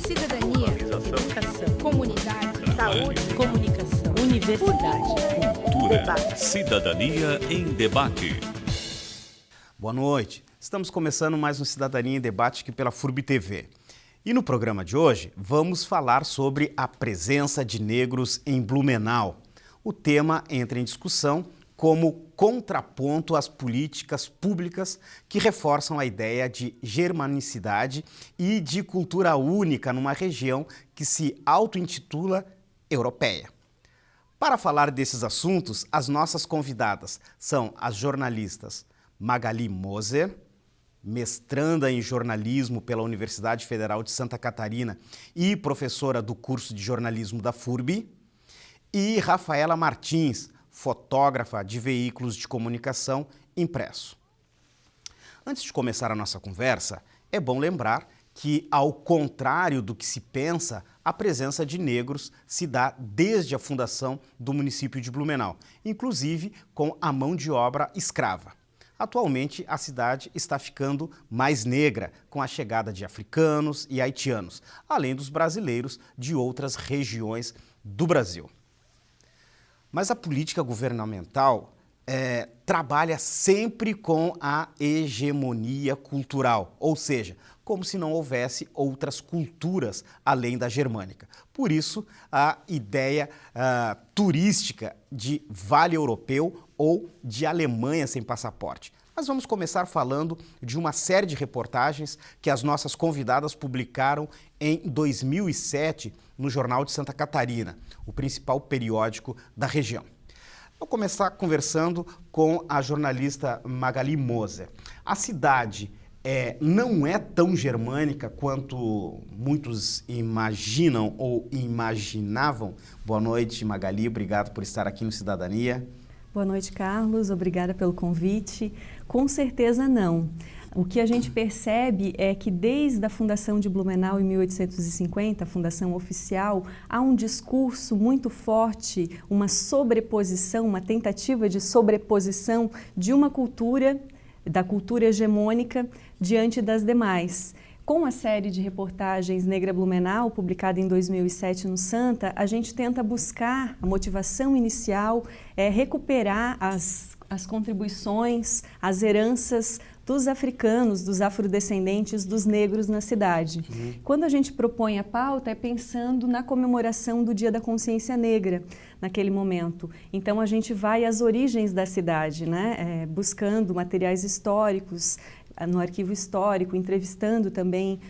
cidadania, educação, comunidade, saúde, comunicação, universidade, cultura, debate. cidadania em debate. Boa noite. Estamos começando mais um Cidadania em Debate aqui pela FURB TV. E no programa de hoje vamos falar sobre a presença de negros em Blumenau. O tema entra em discussão como contraponto às políticas públicas que reforçam a ideia de germanicidade e de cultura única numa região que se auto-intitula europeia. Para falar desses assuntos, as nossas convidadas são as jornalistas Magali Moser, mestranda em jornalismo pela Universidade Federal de Santa Catarina e professora do curso de jornalismo da FURB, e Rafaela Martins, fotógrafa de veículos de comunicação impresso. Antes de começar a nossa conversa, é bom lembrar que, ao contrário do que se pensa, a presença de negros se dá desde a fundação do município de Blumenau, inclusive com a mão de obra escrava. Atualmente, a cidade está ficando mais negra com a chegada de africanos e haitianos, além dos brasileiros de outras regiões do Brasil. Mas a política governamental trabalha sempre com a hegemonia cultural, ou seja, como se não houvesse outras culturas além da germânica. Por isso, a ideia turística de Vale Europeu ou de Alemanha sem passaporte. Mas vamos começar falando de uma série de reportagens que as nossas convidadas publicaram em 2007 no Jornal de Santa Catarina, o principal periódico da região. Vou começar conversando com a jornalista Magali Moser. A cidade não é tão germânica quanto muitos imaginam ou imaginavam. Boa noite, Magali, obrigado por estar aqui no Cidadania. Boa noite, Carlos, obrigada pelo convite. Com certeza não. O que a gente percebe é que desde a fundação de Blumenau em 1850, a fundação oficial, há um discurso muito forte, uma sobreposição, uma tentativa de sobreposição de uma cultura, da cultura hegemônica, diante das demais. Com a série de reportagens Negra Blumenau, publicada em 2007 no Santa, a gente tenta buscar a motivação inicial, recuperar as contribuições, as heranças dos africanos, dos afrodescendentes, dos negros na cidade. Quando a gente propõe a pauta, é pensando na comemoração do Dia da Consciência Negra, naquele momento. Então, a gente vai às origens da cidade, né? Buscando materiais históricos, no arquivo histórico, entrevistando também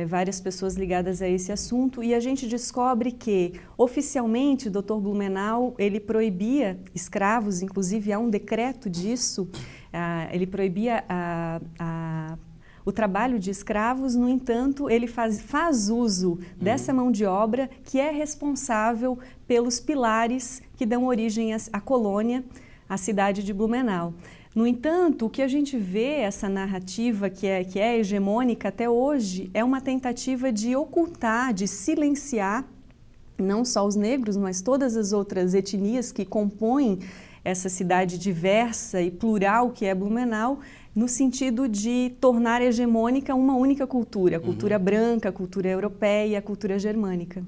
várias pessoas ligadas a esse assunto, e a gente descobre que, oficialmente, o Dr. Blumenau, ele proibia escravos, inclusive há um decreto disso, ele proibia o trabalho de escravos. No entanto, ele faz uso dessa mão de obra que é responsável pelos pilares que dão origem à colônia, à cidade de Blumenau. No entanto, o que a gente vê, essa narrativa que é hegemônica até hoje, é uma tentativa de ocultar, de silenciar, não só os negros, mas todas as outras etnias que compõem essa cidade diversa e plural que é Blumenau, no sentido de tornar hegemônica uma única cultura, a cultura branca, a cultura europeia, a cultura germânica.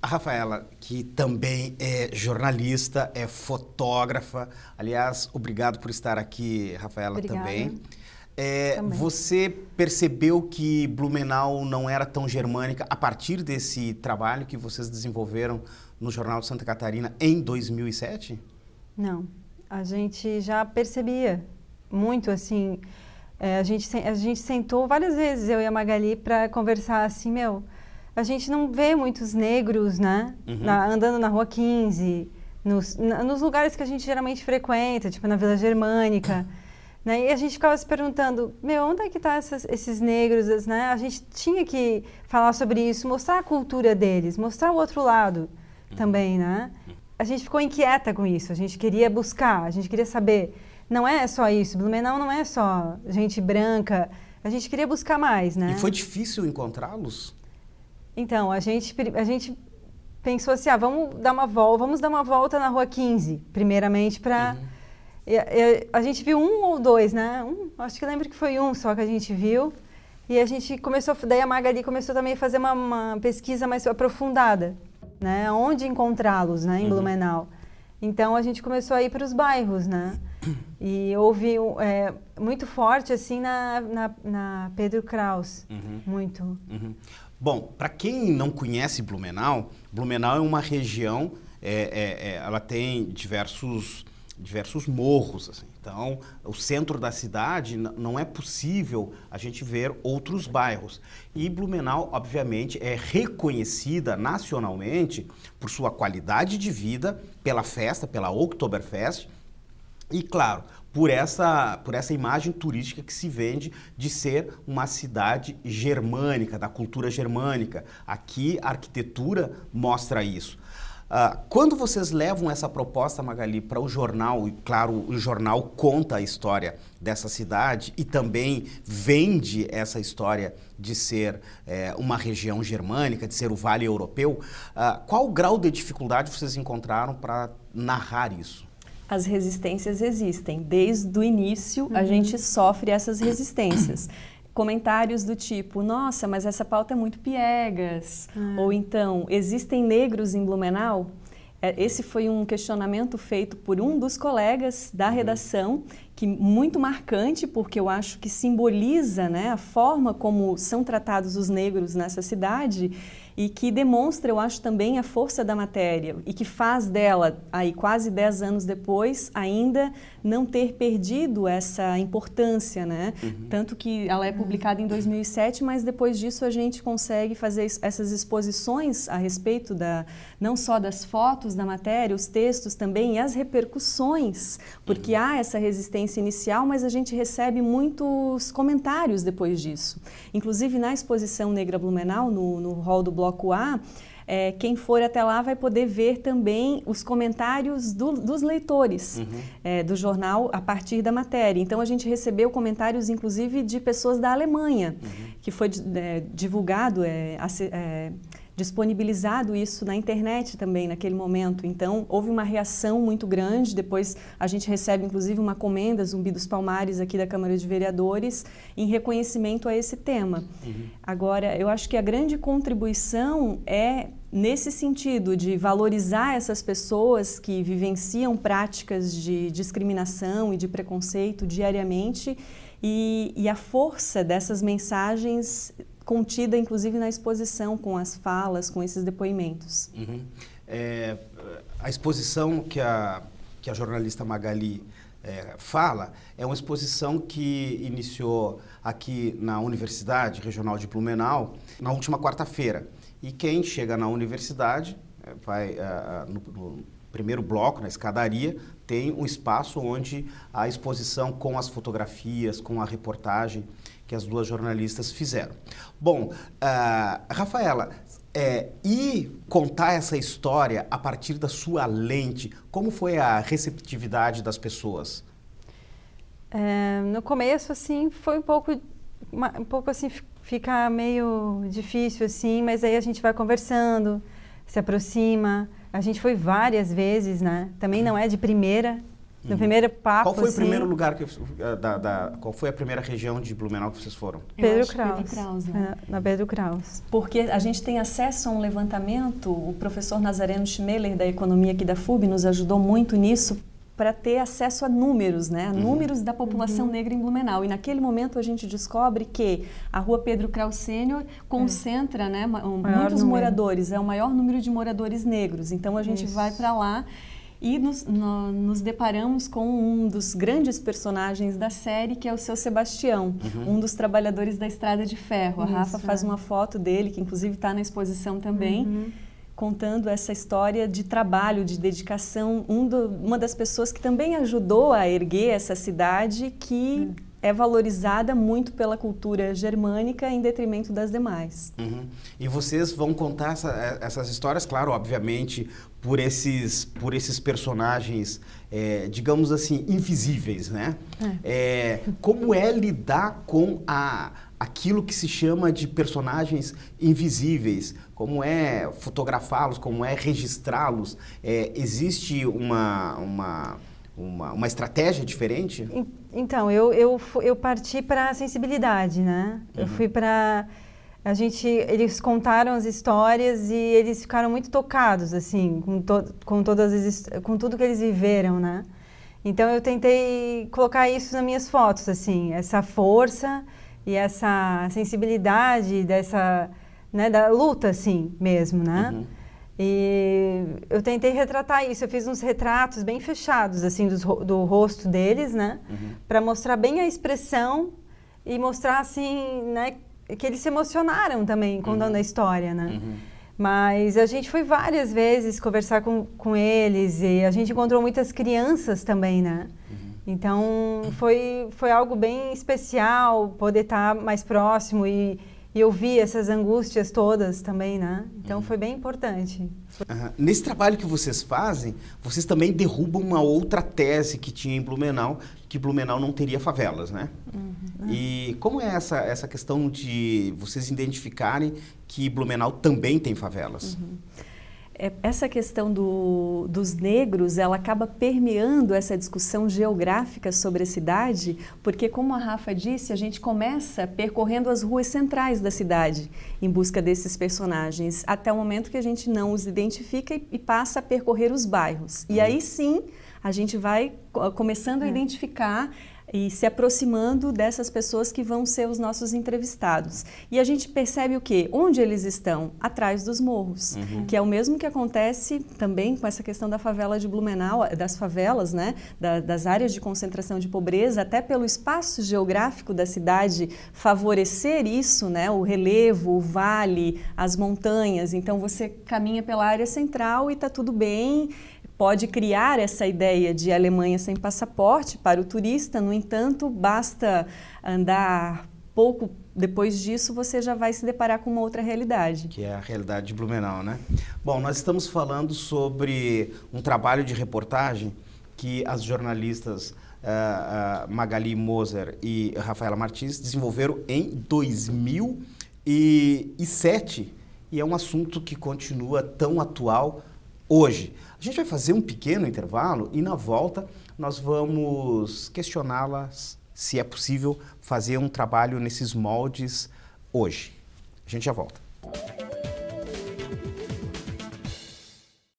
A Rafaela, que também é jornalista, é fotógrafa. Aliás, obrigado por estar aqui, Rafaela. Obrigada. Também. Também. Você percebeu que Blumenau não era tão germânica a partir desse trabalho que vocês desenvolveram no Jornal de Santa Catarina em 2007? Não, a gente já percebia muito, assim, a gente sentou várias vezes, eu e a Magali, para conversar assim, a gente não vê muitos negros, né, andando na Rua 15, nos lugares que a gente geralmente frequenta, tipo na Vila Germânica, né, e a gente ficava se perguntando, onde é que estão esses negros, né, a gente tinha que falar sobre isso, mostrar a cultura deles, mostrar o outro lado também, né. A gente ficou inquieta com isso, a gente queria buscar, a gente queria saber, não é só isso, Blumenau não é só gente branca, a gente queria buscar mais, né. E foi difícil encontrá-los? Então, a gente pensou assim, vamos dar uma volta na Rua 15, primeiramente, para... A gente viu um ou dois, né? Acho que lembro que foi um só que a gente viu. E a gente começou, daí a Magali começou também a fazer uma pesquisa mais aprofundada, né? Onde encontrá-los, né, em Blumenau. Então a gente começou a ir para os bairros, né? E houve muito forte assim na Pedro Kraus, muito. Bom, para quem não conhece Blumenau, Blumenau é uma região, ela tem diversos morros, assim. Então, o centro da cidade não é possível a gente ver outros bairros. E Blumenau, obviamente, é reconhecida nacionalmente por sua qualidade de vida, pela festa, pela Oktoberfest, e, claro, por essa imagem turística que se vende de ser uma cidade germânica, da cultura germânica. Aqui a arquitetura mostra isso. Quando vocês levam essa proposta, Magali, para o jornal, e claro, o jornal conta a história dessa cidade e também vende essa história de ser uma região germânica, de ser o Vale Europeu, qual o grau de dificuldade vocês encontraram para narrar isso? As resistências existem. Desde o início, a gente sofre essas resistências. Comentários do tipo, nossa, mas essa pauta é muito piegas. Ou então, existem negros em Blumenau? Esse foi um questionamento feito por um dos colegas da redação, que muito marcante, porque eu acho que simboliza, né, a forma como são tratados os negros nessa cidade e que demonstra, eu acho, também a força da matéria e que faz dela, aí quase 10 anos depois, ainda não ter perdido essa importância, né? Tanto que ela é publicada em 2007, mas depois disso a gente consegue fazer essas exposições a respeito não só das fotos da matéria, os textos também e as repercussões, porque há essa resistência inicial, mas a gente recebe muitos comentários depois disso. Inclusive na exposição Negra Blumenau, no hall do Bloco A, quem for até lá vai poder ver também os comentários dos leitores do jornal a partir da matéria. Então a gente recebeu comentários inclusive de pessoas da Alemanha, que foi divulgado, disponibilizado isso na internet também naquele momento. Então houve uma reação muito grande. Depois a gente recebe inclusive uma comenda, Zumbi dos Palmares, aqui da Câmara de Vereadores, em reconhecimento a esse tema. Agora, eu acho que a grande contribuição é nesse sentido de valorizar essas pessoas que vivenciam práticas de discriminação e de preconceito diariamente e a força dessas mensagens contida, inclusive, na exposição, com as falas, com esses depoimentos. A exposição que a jornalista Magali fala é uma exposição que iniciou aqui na Universidade Regional de Blumenau na última quarta-feira. E quem chega na universidade vai no primeiro bloco, na escadaria, tem um espaço onde a exposição com as fotografias, com a reportagem que as duas jornalistas fizeram. Bom, Rafaela, e contar essa história a partir da sua lente, como foi a receptividade das pessoas? No começo, assim, foi um pouco assim, fica meio difícil, assim, mas aí a gente vai conversando, se aproxima. A gente foi várias vezes, né? Também não é de primeira. No primeiro papo, qual foi assim, o primeiro lugar qual foi a primeira região de Blumenau que vocês foram? Pedro Kraus, né? Na Pedro Kraus. Porque a gente tem acesso a um levantamento, o professor Nazareno Schmeller, da Economia aqui da FUB, nos ajudou muito nisso, para ter acesso a números, né? Números da população negra em Blumenau. E naquele momento a gente descobre que a Rua Pedro Kraus Sênior concentra, né, muitos moradores, é o maior número de moradores negros. Então a gente vai para lá e nos deparamos com um dos grandes personagens da série, que é o seu Sebastião, um dos trabalhadores da Estrada de Ferro. A Rafa faz uma foto dele, que inclusive está na exposição também, contando essa história de trabalho, de dedicação, uma das pessoas que também ajudou a erguer essa cidade, que é valorizada muito pela cultura germânica em detrimento das demais. E vocês vão contar essas histórias, claro, obviamente, por esses personagens, digamos assim, invisíveis, né? Como é lidar com aquilo que se chama de personagens invisíveis? Como é fotografá-los? Como é registrá-los? Existe uma estratégia diferente? Então, eu parti para a sensibilidade, né? Eu fui para... Eles contaram as histórias e eles ficaram muito tocados, assim, com tudo que eles viveram, né? Então, eu tentei colocar isso nas minhas fotos, assim, essa força e essa sensibilidade né, da luta, assim, mesmo, né? E eu tentei retratar isso. Eu fiz uns retratos bem fechados, assim, do rosto deles, né? Para mostrar bem a expressão e mostrar, assim, né, que eles se emocionaram também contando a história, né? Mas a gente foi várias vezes conversar com eles e a gente encontrou muitas crianças também, né? Então, foi algo bem especial poder estar mais próximo e ouvir essas angústias todas também, né? Então, foi bem importante. Nesse trabalho que vocês fazem, vocês também derrubam uma outra tese que tinha em Blumenau, que Blumenau não teria favelas, né? E como é essa questão de vocês identificarem que Blumenau também tem favelas? Essa questão dos negros, ela acaba permeando essa discussão geográfica sobre a cidade, porque, como a Rafa disse, a gente começa percorrendo as ruas centrais da cidade em busca desses personagens, até o momento que a gente não os identifica e passa a percorrer os bairros. E aí sim, a gente vai começando a identificar e se aproximando dessas pessoas que vão ser os nossos entrevistados. E a gente percebe o quê? Onde eles estão? Atrás dos morros, que é o mesmo que acontece também com essa questão da favela de Blumenau, das favelas, né? Das áreas de concentração de pobreza, até pelo espaço geográfico da cidade favorecer isso, né? O relevo, o vale, as montanhas. Então você caminha pela área central e está tudo bem. Pode criar essa ideia de Alemanha sem passaporte para o turista, no entanto, basta andar pouco depois disso, você já vai se deparar com uma outra realidade. Que é a realidade de Blumenau, né? Bom, nós estamos falando sobre um trabalho de reportagem que as jornalistas Magali Moser e Rafaela Martins desenvolveram em 2007 e é um assunto que continua tão atual hoje. A gente vai fazer um pequeno intervalo e na volta nós vamos questioná-las se é possível fazer um trabalho nesses moldes hoje. A gente já volta.